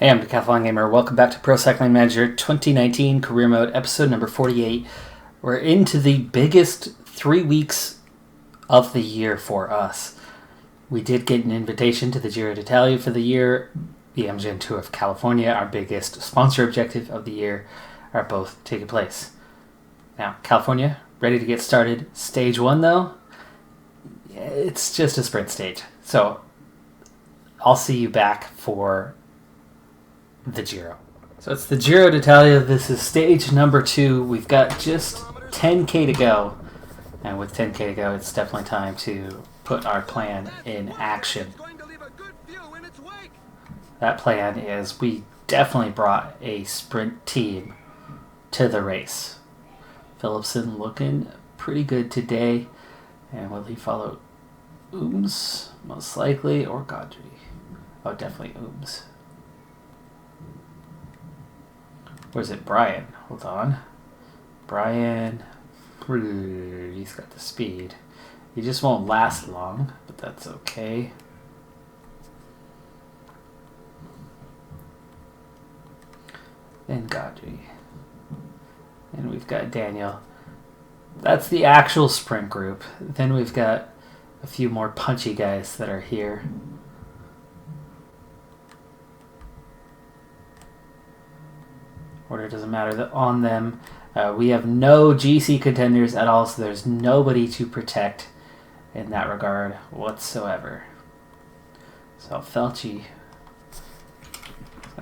Hey, I'm Decathlon Gamer. Welcome back to Pro Cycling Manager 2019 Career Mode, episode number 48. We're into the biggest 3 weeks of the year for us. We did get an invitation to the Giro d'Italia for the year. The Amgen Tour of California, our biggest sponsor objective of the year, are both taking place. Now, California, ready to get started. Stage 1, though, it's just a sprint stage. So, I'll see you back for the Giro. So it's the Giro d'Italia. This is stage number 2. We've got just 10k to go. And with 10k to go, it's definitely time to put our plan in action. That plan is we definitely brought a sprint team to the race. Philipsen looking pretty good today. And will he follow Ooms? Most likely. Or Godry. Oh, definitely Ooms. Where's it? Brian. Hold on. Brian. He's got the speed. He just won't last long, but that's okay. And Godry. And we've got Daniel. That's the actual sprint group. Then we've got a few more punchy guys that are here. Order doesn't matter on them. We have no GC contenders at all, so there's nobody to protect in that regard whatsoever. So Felchi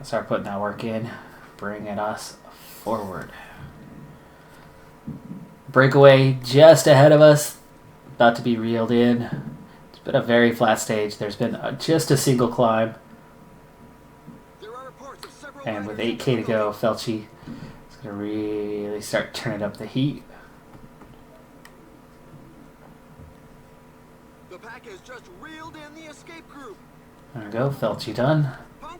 start putting that work in, bringing us forward. Breakaway just ahead of us, about to be reeled in. It's been a very flat stage. There's been just a single climb. And with 8k to go, Felchi is going to really start turning up the heat. The pack has just reeled in the escape group. There we go, Felchi done.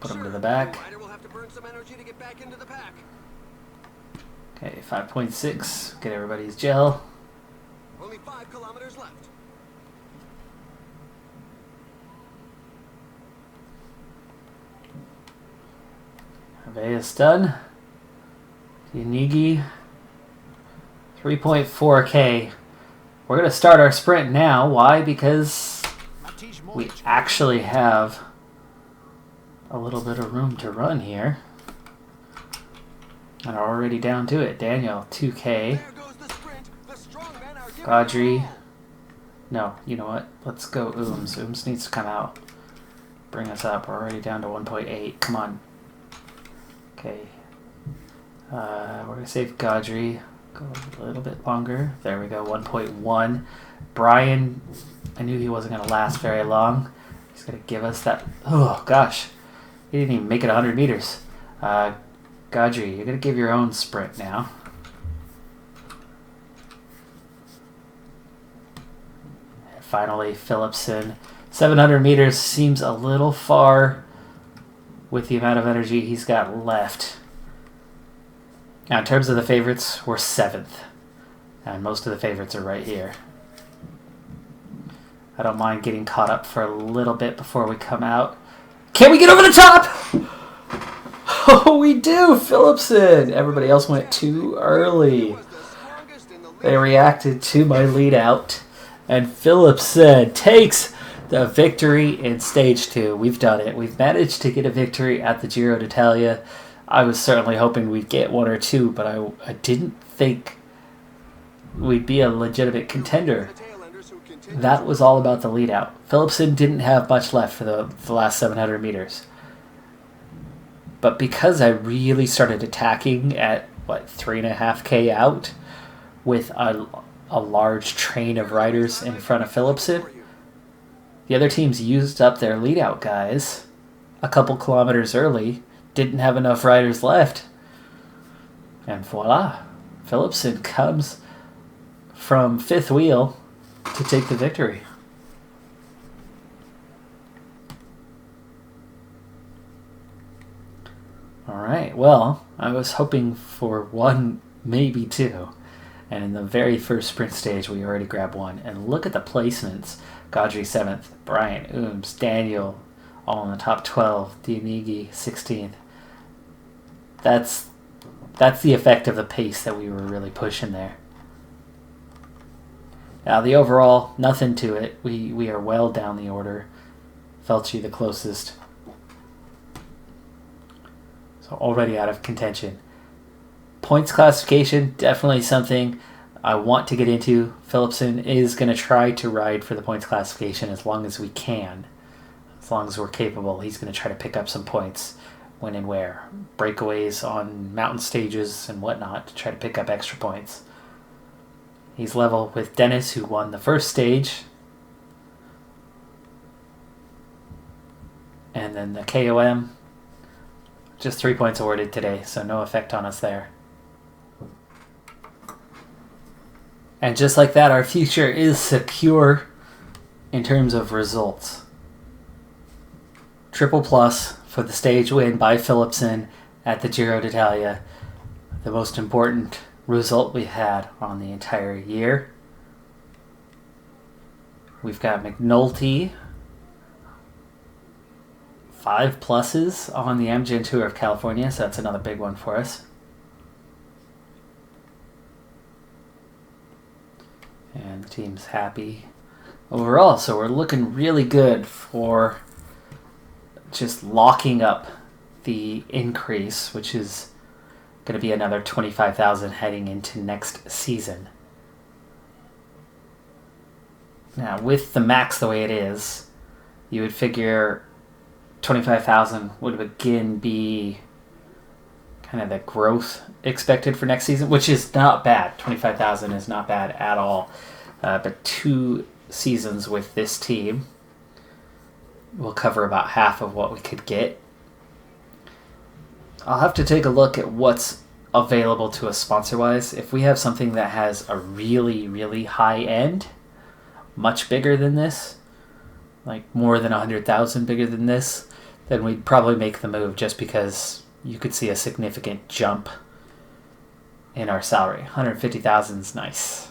Put him to the back. Will have to burn some energy to get back into the pack. Okay, 5.6. Get everybody's gel. Only 5 kilometers left. Avea's done. Yanigi, 3.4k. We're going to start our sprint now. Why? Because we actually have a little bit of room to run here. And are already down to it. Daniel, 2k. Godry. No, you know what? Let's go Ooms. Ooms needs to come out. Bring us up. We're already down to 1.8. Come on. Okay, we're going to save Godry, go a little bit longer. There we go, 1.1. Brian, I knew he wasn't going to last very long. He's going to give us that, oh gosh, he didn't even make it 100 meters. Godry, you're going to give your own sprint now. And finally, Philipsen, 700 meters seems a little far with the amount of energy he's got left. Now, in terms of the favorites, we're 7th. And most of the favorites are right here. I don't mind getting caught up for a little bit before we come out. Can we get over the top? Oh, we do! Philipsen! Everybody else went too early. They reacted to my lead out. And Philipsen takes the victory in stage 2. We've done it. We've managed to get a victory at the Giro d'Italia. I was certainly hoping we'd get 1 or 2, but I didn't think we'd be a legitimate contender. That was all about the lead out. Philipsen didn't have much left for the last 700 meters. But because I really started attacking at, 3.5k out with a large train of riders in front of Philipsen, the other teams used up their lead-out guys a couple kilometers early, didn't have enough riders left, and voila, Philipsen comes from 5th wheel to take the victory. Alright, well, I was hoping for 1, maybe 2, and in the very first sprint stage we already grabbed 1, and look at the placements. Godry 7th, Brian, Ooms, Daniel, all in the top 12, Dianigi 16th. That's the effect of the pace that we were really pushing there. Now the overall, nothing to it. We are well down the order. Felci the closest. So already out of contention. Points classification, definitely something I want to get into. Philipsen is going to try to ride for the points classification as long as we can. As long as we're capable. He's going to try to pick up some points when and where. Breakaways on mountain stages and whatnot to try to pick up extra points. He's level with Dennis, who won the first stage. And then the KOM, just 3 points awarded today, so no effect on us there. And just like that, our future is secure in terms of results. Triple plus for the stage win by Philipsen at the Giro d'Italia. The most important result we had on the entire year. We've got McNulty. 5 pluses on the Amgen Tour of California, so that's another big one for us. And the team's happy overall, so we're looking really good for just locking up the increase, which is going to be another 25,000 heading into next season. Now, with the max the way it is, you would figure 25,000 would again be kind of the growth expected for next season, which is not bad. 25,000 is not bad at all. But 2 seasons with this team will cover about half of what we could get. I'll have to take a look at what's available to us sponsor-wise. If we have something that has a really, really high end, much bigger than this, like more than 100,000 bigger than this, then we'd probably make the move just because you could see a significant jump in our salary. 150,000 is nice.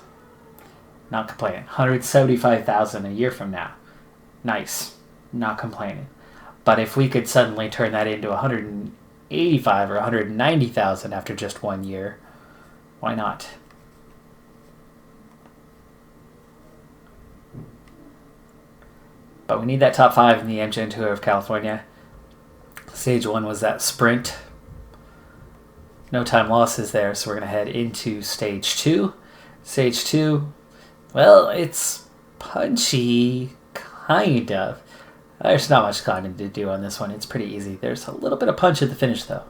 Not complaining. 175,000 a year from now. Nice. Not complaining. But if we could suddenly turn that into 185 or 190,000 after just 1 year, why not? But we need that top 5 in the Amgen Tour of California. Stage 1 was that sprint. No time losses there, so we're going to head into Stage 2. Stage 2, well, it's punchy, kind of. There's not much climbing to do on this one. It's pretty easy. There's a little bit of punch at the finish, though.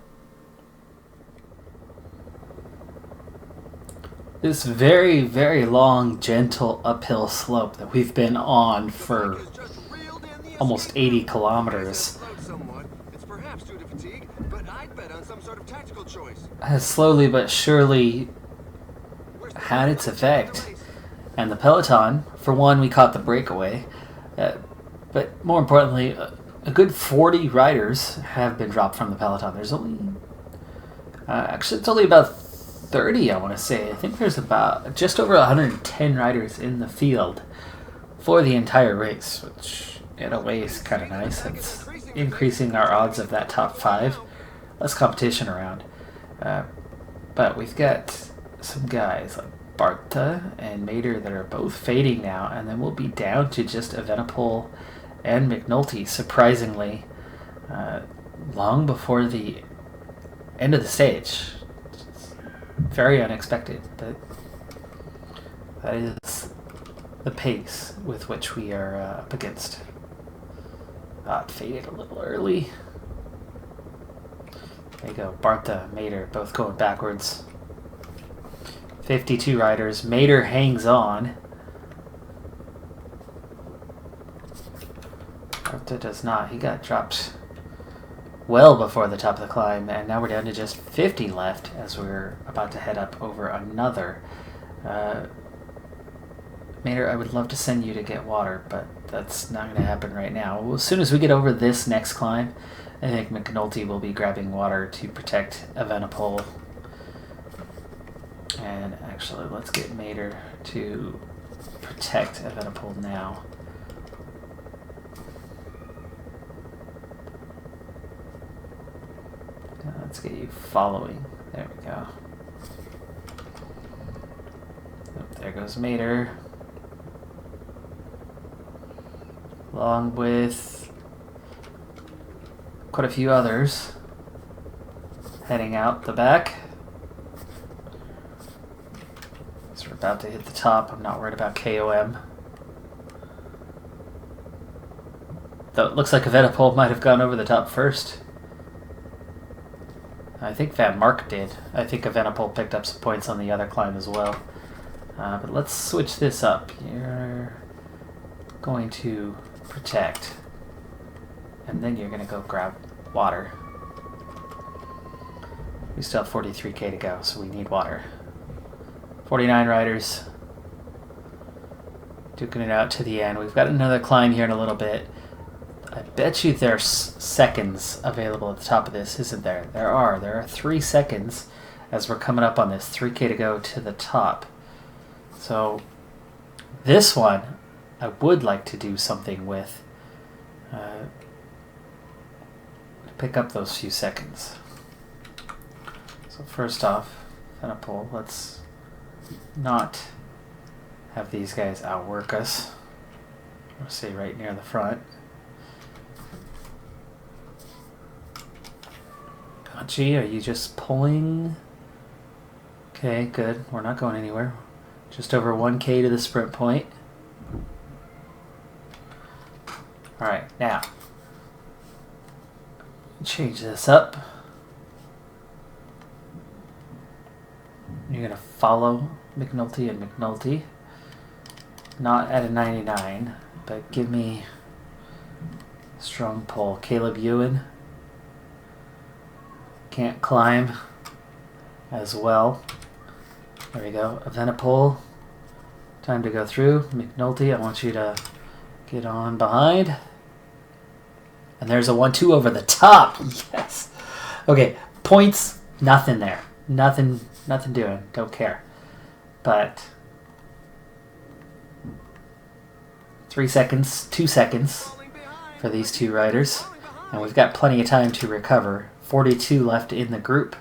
This very, very long, gentle uphill slope that we've been on for almost 80 kilometers has slowly but surely had its effect. And the peloton, for one, we caught the breakaway. But more importantly, a good 40 riders have been dropped from the peloton. There's only... actually, it's only about 30, I want to say. I think there's about just over 110 riders in the field for the entire race, which in a way is kind of nice. It's increasing our odds of that top 5. Less competition around. But we've got some guys like Barta and Mater that are both fading now, and then we'll be down to just Evenepoel and McNulty, surprisingly, long before the end of the stage. It's very unexpected, but that is the pace with which we are up against. It faded a little early. There you go, Barta, Mater, both going backwards. 52 riders. Mater hangs on. Barta does not. He got dropped well before the top of the climb, and now we're down to just 50 left as we're about to head up over another. Mater, I would love to send you to get water, but that's not going to happen right now. Well, as soon as we get over this next climb, I think McNulty will be grabbing water to protect Evenepoel. And actually, let's get Mater to protect Evenepoel now. Let's get you following. There we go. Oh, there goes Mater. Along with quite a few others heading out the back. So we're about to hit the top. I'm not worried about KOM. Though it looks like Evenepoel might have gone over the top first. I think Van Mark did. I think Evenepoel picked up some points on the other climb as well. But let's switch this up. You're going to protect. And then you're going to go grab water. We still have 43k to go, so we need water. 49 riders. Duking it out to the end. We've got another climb here in a little bit. I bet you there's seconds available at the top of this, isn't there? There are 3 seconds as we're coming up on this. 3k to go to the top. So this one I would like to do something with. Pick up those few seconds. So first off, Evenepoel, let's not have these guys outwork us. We'll stay right near the front. Gee, are you just pulling? Okay, good. We're not going anywhere. Just over 1k to the sprint point. Alright, now change this up. You're going to follow McNulty and McNulty. Not at a 99, but give me a strong pull. Caleb Ewan can't climb as well. There we go. Evenepoel. Time to go through. McNulty, I want you to get on behind. And there's a 1-2 over the top. Yes. Okay, points, nothing there. Nothing doing. Don't care. But 3 seconds, 2 seconds for these two riders. And we've got plenty of time to recover. 42 left in the group.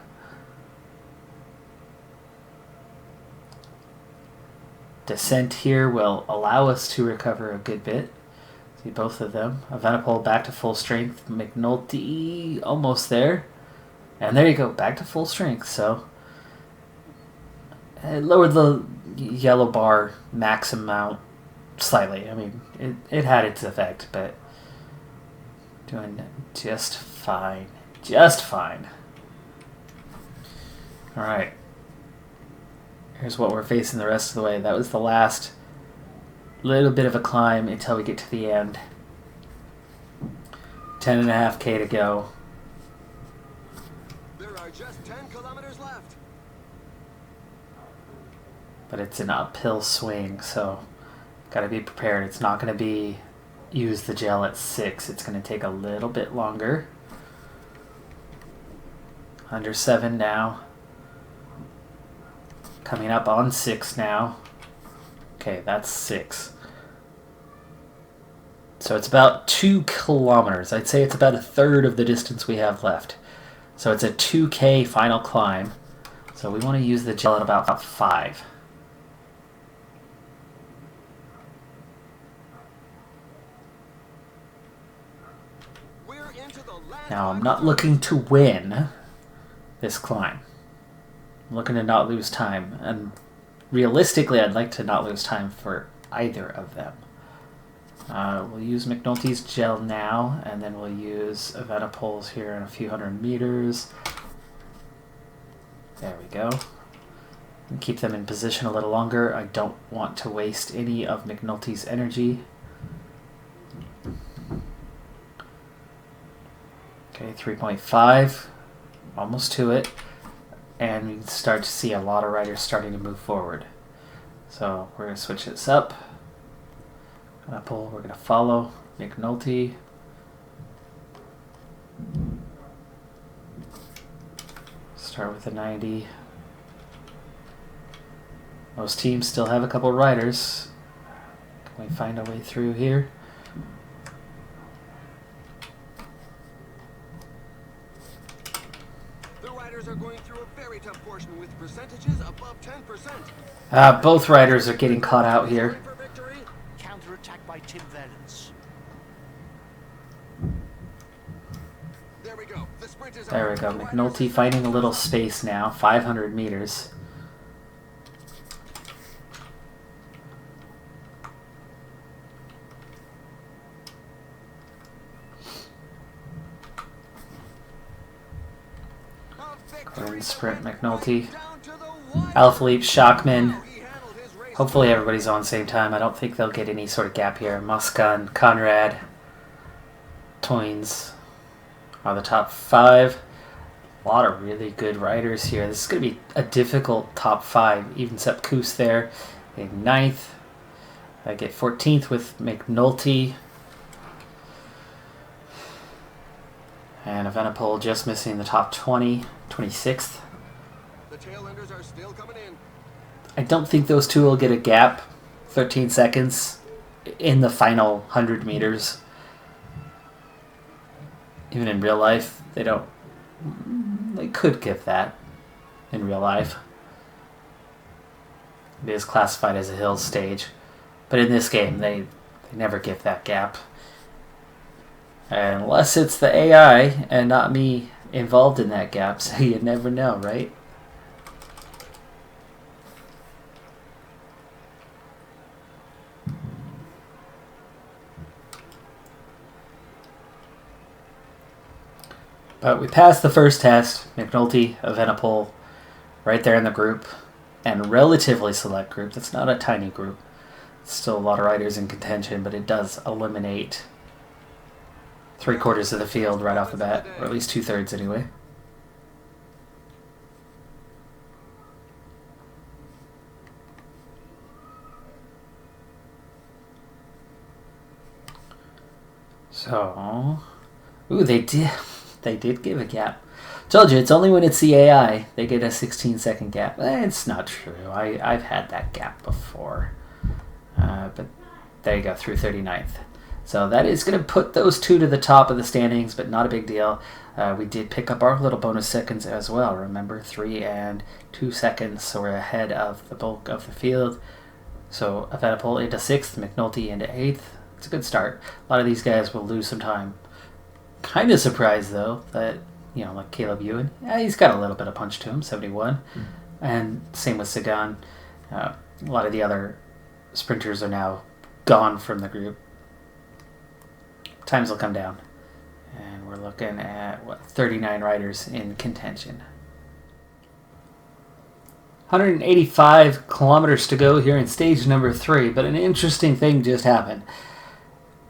Descent here will allow us to recover a good bit. See both of them. Evenepoel back to full strength. McNulty almost there. And there you go, back to full strength. So it lowered the yellow bar max amount slightly. I mean, it had its effect, but doing just fine. Just fine. Alright. Here's what we're facing the rest of the way. That was the last little bit of a climb until we get to the end. 10.5k to go. There are just 10 kilometers left. But it's an uphill swing, so gotta be prepared. It's not gonna be use the gel at 6. It's gonna take a little bit longer. Under 7 now. Coming up on 6 now. Okay, that's 6. So it's about 2 kilometers. I'd say it's about a third of the distance we have left. So it's a 2k final climb. So we want to use the gel at about 5. Now I'm not looking to win this climb. I'm looking to not lose time, and realistically I'd like to not lose time for either of them. We'll use McNulty's gel now, and then we'll use Evenepoel's here in a few hundred meters. There we go. And keep them in position a little longer. I don't want to waste any of McNulty's energy. Okay, 3.5. Almost to it. And we start to see a lot of riders starting to move forward. So we're going to switch this up. We're going to follow McNulty. Start with a 90. Most teams still have a couple riders. Can we find a way through here? riders are going through a very tough portion with percentages above 10%. Both riders are getting caught out here. For victory. Counterattack by Tim Valens. There we go. The sprint is There we over. go. The riders McNulty finding a little space now. 500 meters. Going sprint McNulty. Alaphilippe, Shockman. Hopefully everybody's on the same time. I don't think they'll get any sort of gap here. Muskan, Conrad, Toynes are the top 5. A lot of really good riders here. This is going to be a difficult top 5. Even Sepp Kuss there in 9th. I get 14th with McNulty. And Evenepoel just missing the top 20, 26th. The tail enders are still coming in. I don't think those two will get a gap. 13 seconds in the final 100 meters. Even in real life, they don't. They could give that in real life. It is classified as a hill stage. But in this game, they never give that gap. Unless it's the AI and not me involved in that gap, so you never know, right? But we passed the first test. McNulty, Evenepoel, right there in the group. And relatively select group. That's not a tiny group. Still a lot of riders in contention, but it does eliminate 3/4 of the field right off the bat, or at least 2/3 anyway. So, ooh, they did give a gap. Told you, it's only when it's the AI they get a 16-second gap. It's not true. I've had that gap before. But there you go, through 39th. So that is going to put those two to the top of the standings, but not a big deal. We did pick up our little bonus seconds as well. Remember, 3 and 2 seconds, so we're ahead of the bulk of the field. So Evenepoel into 6th, McNulty into 8th. It's a good start. A lot of these guys will lose some time. Kind of surprised, though, that, like Caleb Ewan, he's got a little bit of punch to him, 71. And same with Sagan. A lot of the other sprinters are now gone from the group. Times will come down. And we're looking at, 39 riders in contention. 185 kilometers to go here in stage number 3, but an interesting thing just happened.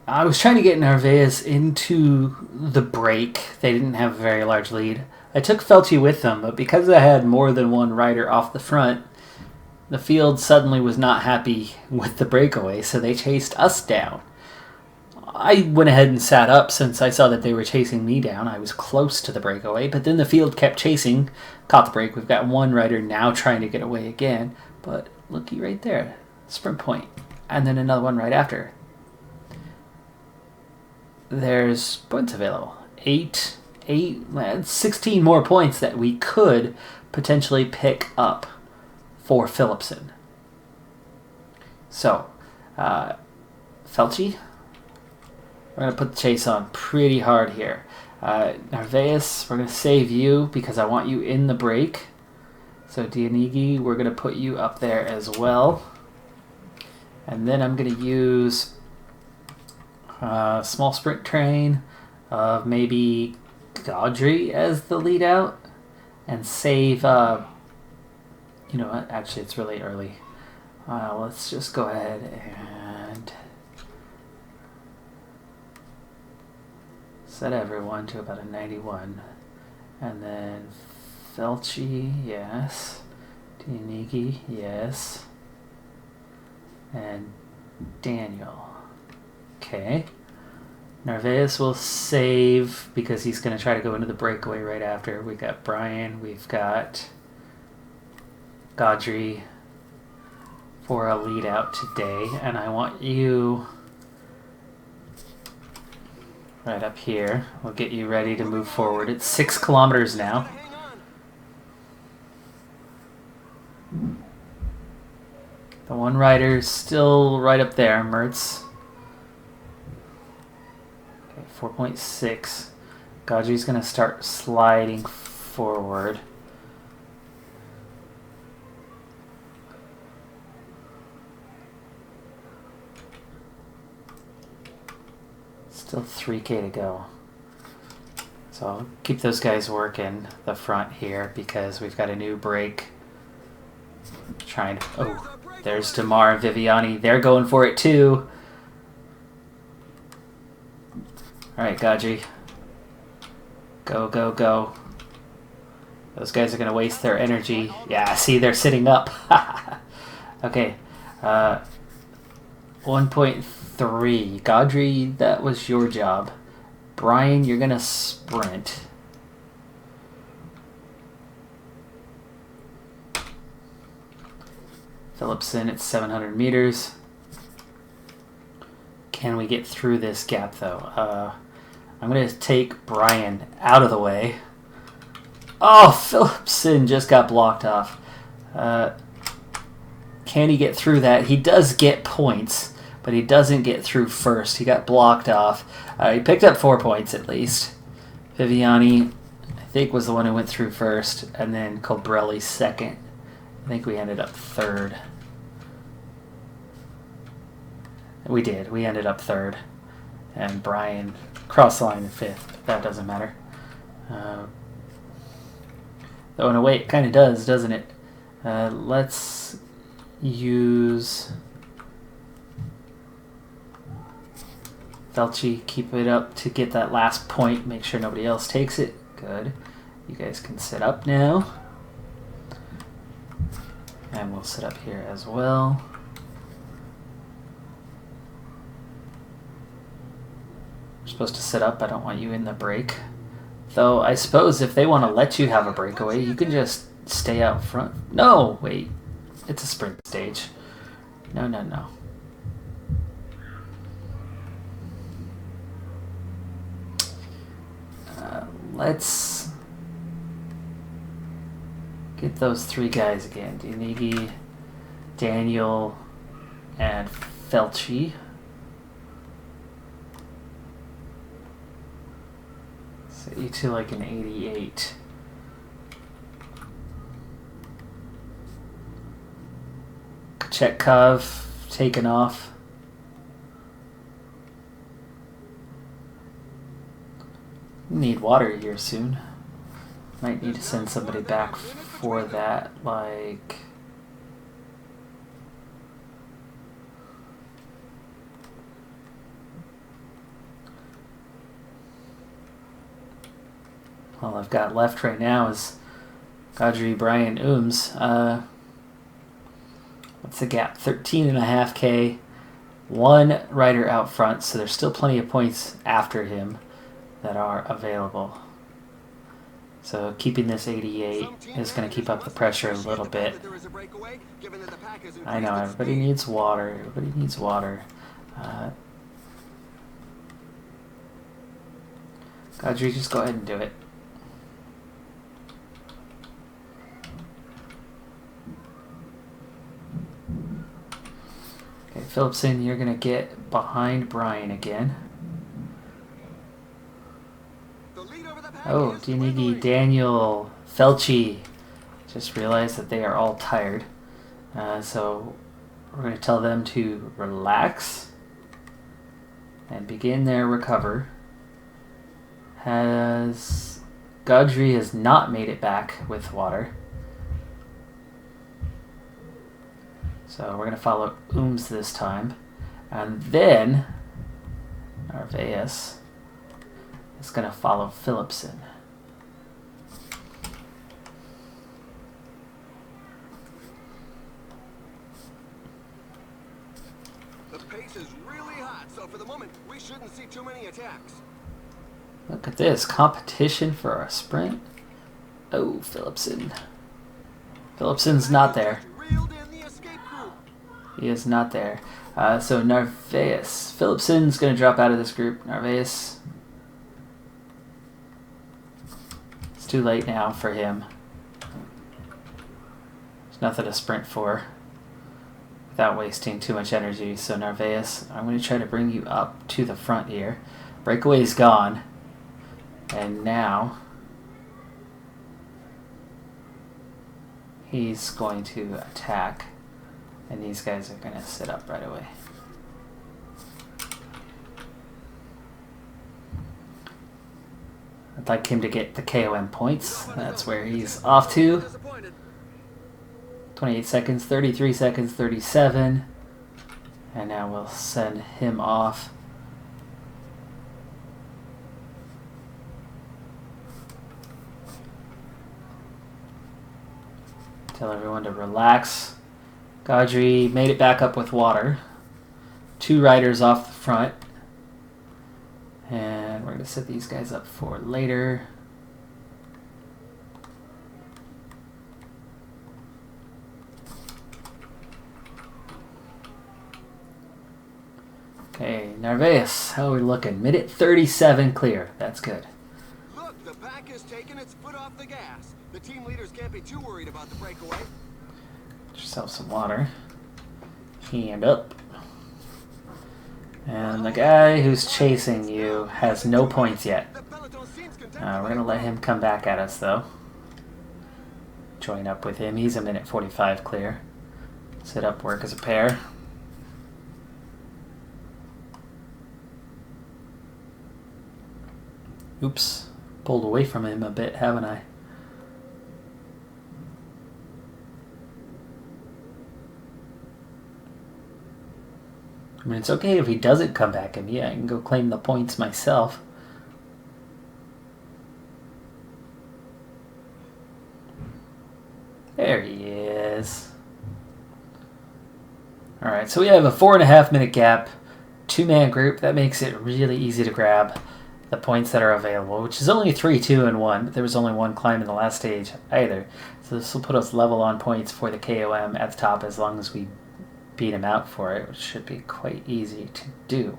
I was trying to get Narvaez into the break. They didn't have a very large lead. I took Felty with them, but because I had more than one rider off the front, the field suddenly was not happy with the breakaway, so they chased us down. I went ahead and sat up since I saw that they were chasing me down. I was close to the breakaway, but then the field kept chasing, caught the break. We've got one rider now trying to get away again, but looky right there, sprint point, and then another one right after. There's points available. 16 more points that we could potentially pick up for Philipsen. So, Felty, we're going to put the chase on pretty hard here. Narvaez, we're going to save you because I want you in the break. So Dianigi, we're going to put you up there as well. And then I'm going to use a small sprint train of maybe Gaudry as the lead out. And save, you know what, actually it's really early. Let's just go ahead and set everyone to about a 91. And then Felci, yes. Dianigi, yes. And Daniel. Okay. Narvaez will save because he's going to try to go into the breakaway right after. We got Brian, we've got Gaudry for a lead out today. And I want you right up here. We'll get you ready to move forward. It's 6 kilometers now. The one rider still right up there, Mertz. Okay, 4.6. Gaji's going to start sliding forward. Still 3K to go. So I'll keep those guys working the front here because we've got a new break. Trying to... Oh, there's Damar and Viviani. They're going for it too. Alright, Gaji. Go, go, go. Those guys are going to waste their energy. Yeah, see, they're sitting up. Okay. 1.3. Godry, that was your job. Brian, you're going to sprint. Phillipson at 700 meters. Can we get through this gap, though? I'm going to take Brian out of the way. Oh, Phillipson just got blocked off. Can he get through that? He does get points, but he doesn't get through first. He got blocked off. He picked up 4 points at least. Viviani, I think, was the one who went through first, and then Colbrelli second. I think we ended up third. We did. We ended up third. And Brian cross line in fifth. That doesn't matter. Though in a way it kind of does, doesn't it? Let's use Felchi. Keep it up to get that last point. Make sure nobody else takes it. Good. You guys can sit up now. And we'll sit up here as well. We're supposed to sit up. I don't want you in the break. Though I suppose if they want to let you have a breakaway, you can just stay out front. No, wait. It's a sprint stage. No, no, no. Let's get those three guys again. Dinigi, Daniel, and Felchi. Set you to like an 88. Chetkov taken off. Need water here soon. Might need to send somebody back for that, like... All I've got left right now is Godry, Brian, Ooms. What's the gap? 13.5K. One rider out front, so there's still plenty of points after him that are available. So keeping this 88 is going to keep up the pressure a little bit. I know, everybody needs water. Everybody needs water. Godry, just go ahead and do it. Okay, Phillipson, you're going to get behind Brian again. Oh, Dinigi, Daniel, Felchi. Just realized that they are all tired. So we're going to tell them to relax and begin their recover. Godry has not made it back with water. So we're going to follow Ooms this time. And then Narvaez is going to follow Phillipson. The pace is really hot, so for the moment, we shouldn't see too many attacks. Look at this. Competition for our sprint. Oh, Phillipson. Phillipson's not there. He is not there. So Narvaez. Phillipson's going to drop out of this group. Narvaez. It's too late now for him. There's nothing to sprint for. without wasting too much energy. So Narvaez, I'm going to try to bring you up to the front here. Breakaway's gone. And now he's going to attack. And these guys are going to sit up right away. I'd like him to get the KOM points. That's where he's off to. 28 seconds, 33 seconds, 37. And now we'll send him off. Tell everyone to relax. Gaudry made it back up with water. 2 riders off the front. And we're going to set these guys up for later. Okay, Narvaez, how are we looking? Minute 37 clear. That's good. Look, the pack has taken its foot off the gas. The team leaders can't be too worried about the breakaway. Get yourself some water. Hand up. And the guy who's chasing you has no points yet. We're going to let him come back at us, though. Join up with him. He's a minute 45 clear. Sit up, work as a pair. Oops. Pulled away from him a bit, haven't I? I mean, it's okay if he doesn't come back at me. I can go claim the points myself. There he is. Alright, so we have a 4.5 minute gap. 2-man group. That makes it really easy to grab the points that are available, which is only 3, 2, and 1. But there was only 1 climb in the last stage either. So this will put us level on points for the KOM at the top as long as we beat him out for it, which should be quite easy to do.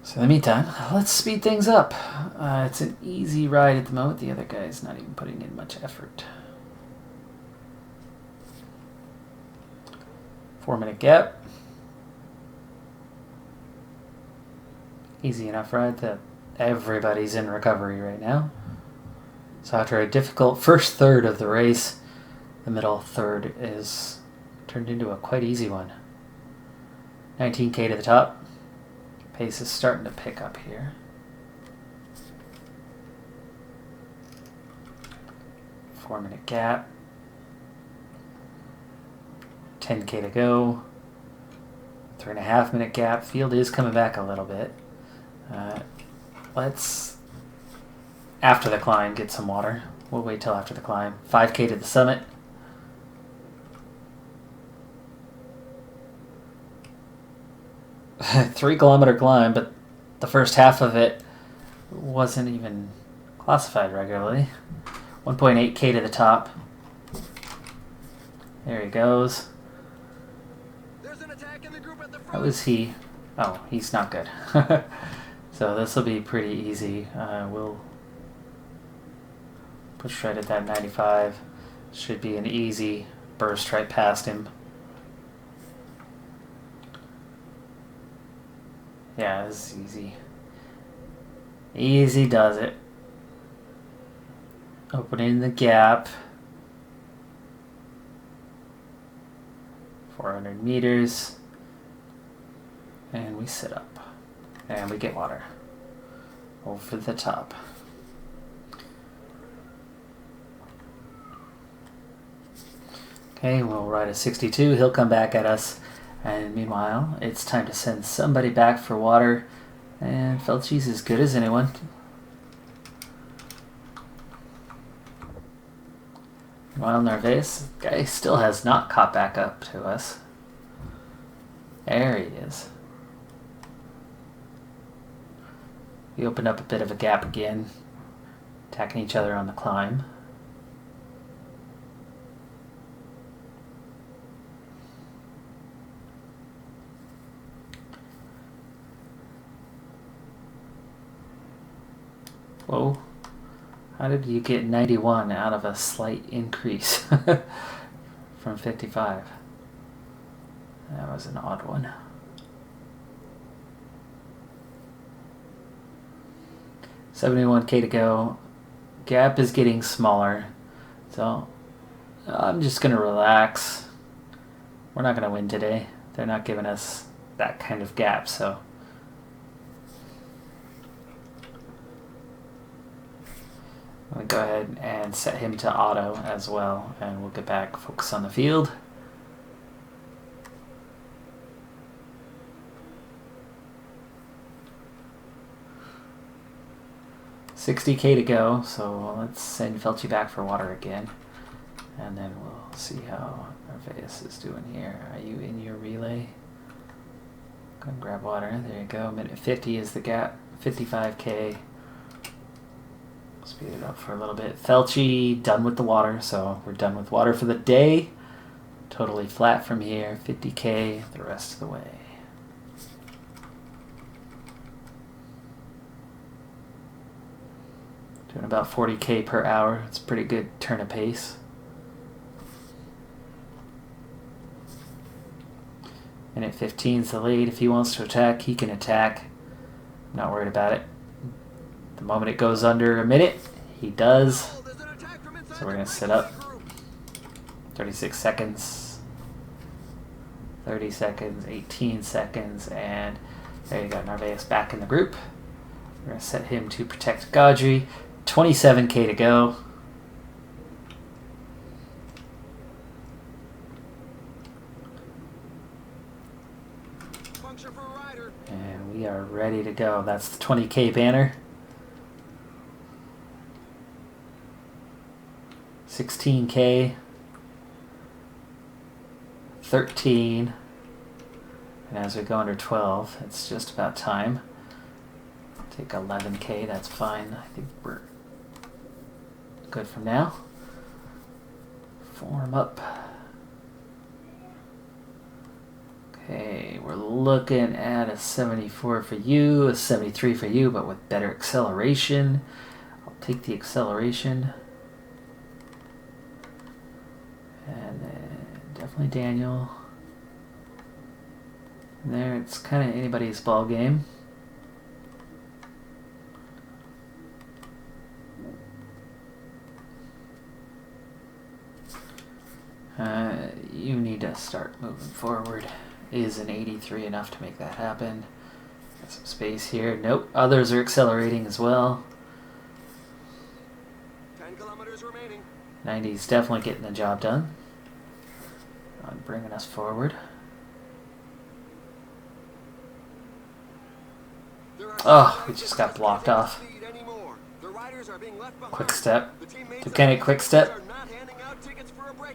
So in the meantime, let's speed things up. It's an easy ride at the moment. The other guy's not even putting in much effort. 4-minute gap. Easy enough ride that everybody's in recovery right now. So after a difficult first third of the race, the middle third is turned into a quite easy one. 19K to the top. Pace is starting to pick up here. 4-minute gap. 10K to go. 3.5 minute gap. Field is coming back a little bit. Let's, after the climb, get some water. We'll wait till after the climb. 5K to the summit. A 3-kilometer climb, but the first half of it wasn't even classified regularly. 1.8K to the top. There he goes. There's an attack in the group at the front. How is he? Oh, he's not good. So this will be pretty easy. We'll push right at that 95. Should be an easy burst right past him. Yeah, this is easy. Easy does it. Opening the gap. 400 meters. And we sit up. And we get water. Over the top. Okay, we'll ride a 62. He'll come back at us. And meanwhile, it's time to send somebody back for water. And Felchi's as good as anyone. Meanwhile, Narvaez, guy still has not caught back up to us. There he is. We opened up a bit of a gap again, attacking each other on the climb. Whoa. How did you get 91 out of a slight increase from 55? That was an odd one. $71K to go. Gap is getting smaller. So I'm just going to relax. We're not going to win today. They're not giving us that kind of gap, so. I'm going to go ahead and set him to auto as well, and we'll get back, focus on the field. $60K to go, so let's send Felchi back for water again. And then we'll see how Narvaez is doing here. Are you in your relay? Go and grab water. There you go. Minute 50 is the gap. 55K. Speed it up for a little bit. Felchi done with the water, so we're done with water for the day. Totally flat from here. 50K the rest of the way. Doing about 40K per hour. It's a pretty good turn of pace. Minute 15's the lead. If he wants to attack, he can attack. I'm not worried about it. The moment it goes under a minute, he does. So we're going to sit up. 36 seconds. 30 seconds. 18 seconds. And there you go. Narvaez back in the group. We're going to set him to protect Gaudry. 27K to go. And we are ready to go. That's the 20K banner. 16K. 13. And as we go under 12, it's just about time. Take 11K, that's fine. I think we're good from now. Form up. Okay, we're looking at a 74 for you, a 73 for you, but with better acceleration. I'll take the acceleration. And then definitely Daniel. And there, it's kind of anybody's ball game. You need to start moving forward. Is an 83 enough to make that happen? Got some space here. Nope. Others are accelerating as well. 10 kilometers remaining. 90's definitely getting the job done on bringing us forward. Oh, we just got blocked off. Quick step. Duquesne quick step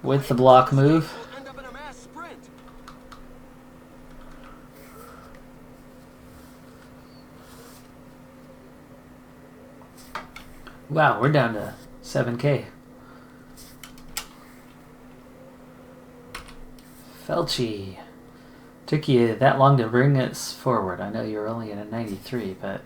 with the block move. Wow, we're down to 7K. Felchi. Took you that long to bring us forward. I know you're only in a 93, but...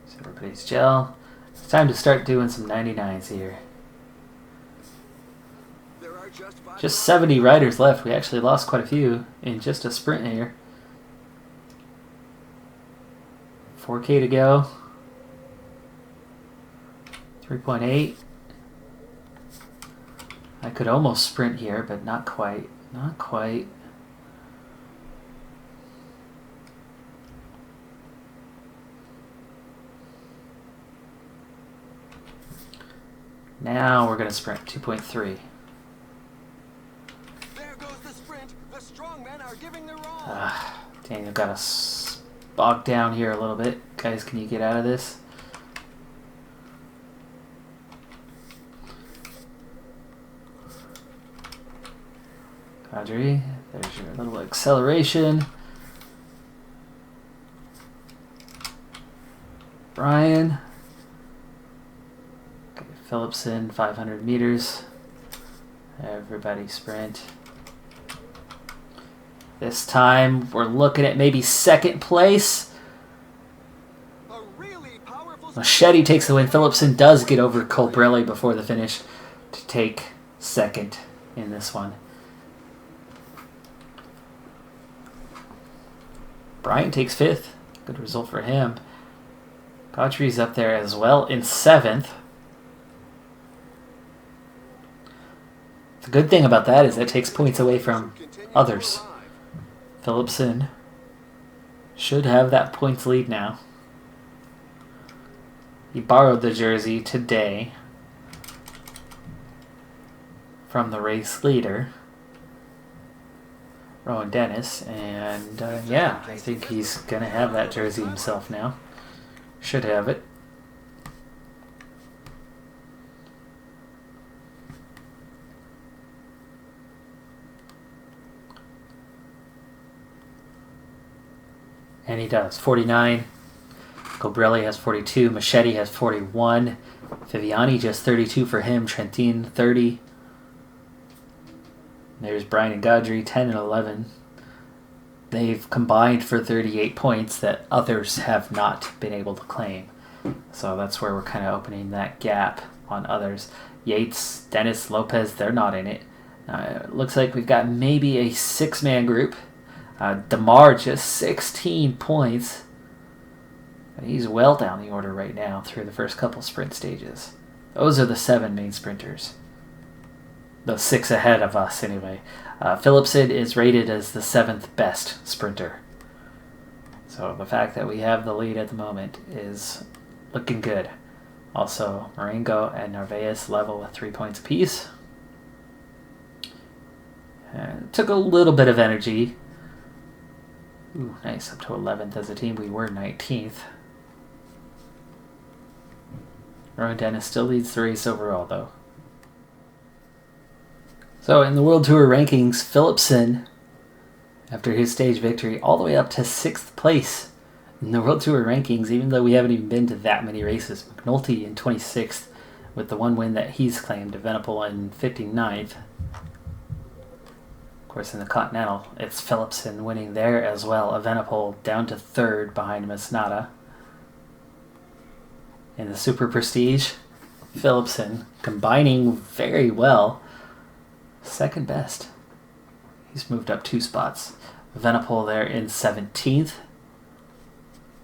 So everybody's gel. It's time to start doing some 99s here. Just 70 riders left. We actually lost quite a few in just a sprint here. 4K to go. 3.8. I could almost sprint here, but not quite. Not quite. Now we're going to sprint 2.3. There goes the sprint. The strong men are giving their all. Daniel got us bogged down here a little bit. Guys, can you get out of this? Audrey, there's your little acceleration. Brian. Okay, Phillipson, 500 meters. Everybody sprint. This time we're looking at maybe second place. A really powerful Machete takes the win. Phillipson does get over Colbrelli before the finish to take second in this one. Bryant takes fifth. Good result for him. Godfrey's up there as well in seventh. The good thing about that is that takes points away from others. Phillipson should have that points lead now. He borrowed the jersey today from the race leader, Rowan Dennis, and yeah, I think he's going to have that jersey himself now. Should have it. And he does. 49. Colbrelli has 42. Machete has 41. Viviani just 32 for him. Trentin 30. There's Brian and Gaudry 10 and 11. They've combined for 38 points that others have not been able to claim. So that's where we're kind of opening that gap on others. Yates, Dennis, Lopez, they're not in it. It looks like we've got maybe a six-man group. DeMar just 16 points. And he's well down the order right now through the first couple sprint stages. Those are the 7 main sprinters. The 6 ahead of us, anyway. Phillipson is rated as the 7th best sprinter. So the fact that we have the lead at the moment is looking good. Also, Marengo and Narvaez level with 3 points apiece. It took a little bit of energy. Ooh, nice, up to 11th as a team. We were 19th. Rowan Dennis still leads the race overall, though. So in the World Tour rankings, Phillipson, after his stage victory, all the way up to 6th place in the World Tour rankings, even though we haven't even been to that many races. McNulty in 26th with the one win that he's claimed. Evenepoel in 59th. Of course, in the Continental, it's Phillipson winning there as well. Evenepoel down to 3rd behind Masnada. In the Super Prestige, Phillipson combining very well. 2nd best. He's moved up 2 spots. Evenepoel there in 17th.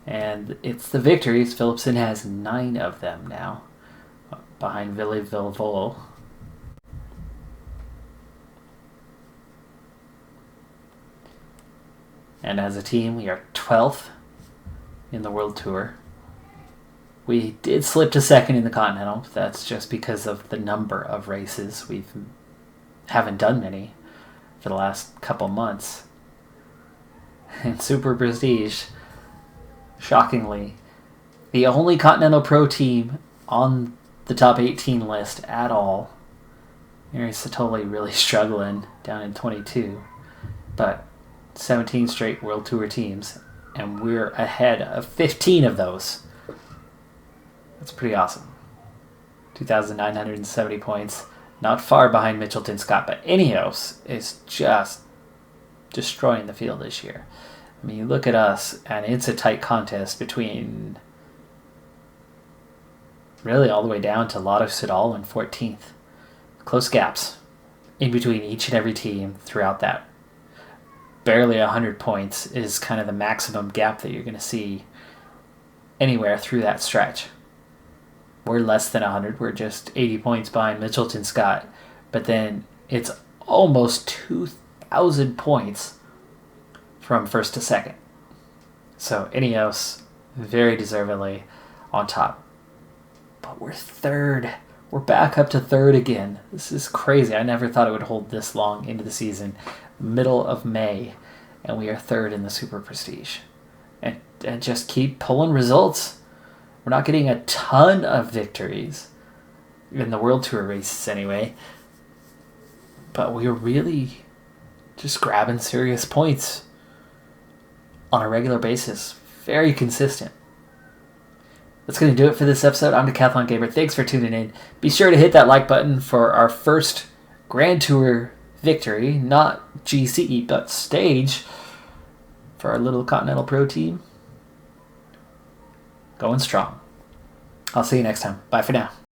And it's the victories. Phillipson has 9 of them now, behind Ville Villevolo. And as a team, we are 12th in the World Tour. We did slip to 2nd in the Continental. But that's just because of the number of races. We haven't done many for the last couple months. And Super Prestige, shockingly, the only Continental Pro team on the top 18 list at all. Mary Satoli really struggling down in 22. But 17 straight World Tour teams, and we're ahead of 15 of those. That's pretty awesome. 2,970 points. Not far behind Mitchelton Scott, but Ineos is just destroying the field this year. I mean, you look at us, and it's a tight contest between really all the way down to Lotto Soudal in 14th. Close gaps in between each and every team throughout that. Barely 100 points is kind of the maximum gap that you're going to see anywhere through that stretch. We're less than 100. We're just 80 points behind Mitchelton Scott. But then it's almost 2,000 points from 1st to 2nd. So Ineos, very deservedly on top. But we're 3rd. We're back up to 3rd again. This is crazy. I never thought it would hold this long into the season. Middle of May, and we are 3rd in the Super Prestige. And just keep pulling results. We're not getting a ton of victories in the World Tour races anyway, but we're really just grabbing serious points on a regular basis. Very consistent. That's going to do it for this episode. I'm Decathlon Gamer. Thanks for tuning in. Be sure to hit that like button for our first Grand Tour victory, not GC, but stage for our little Continental Pro team. Going strong. I'll see you next time. Bye for now.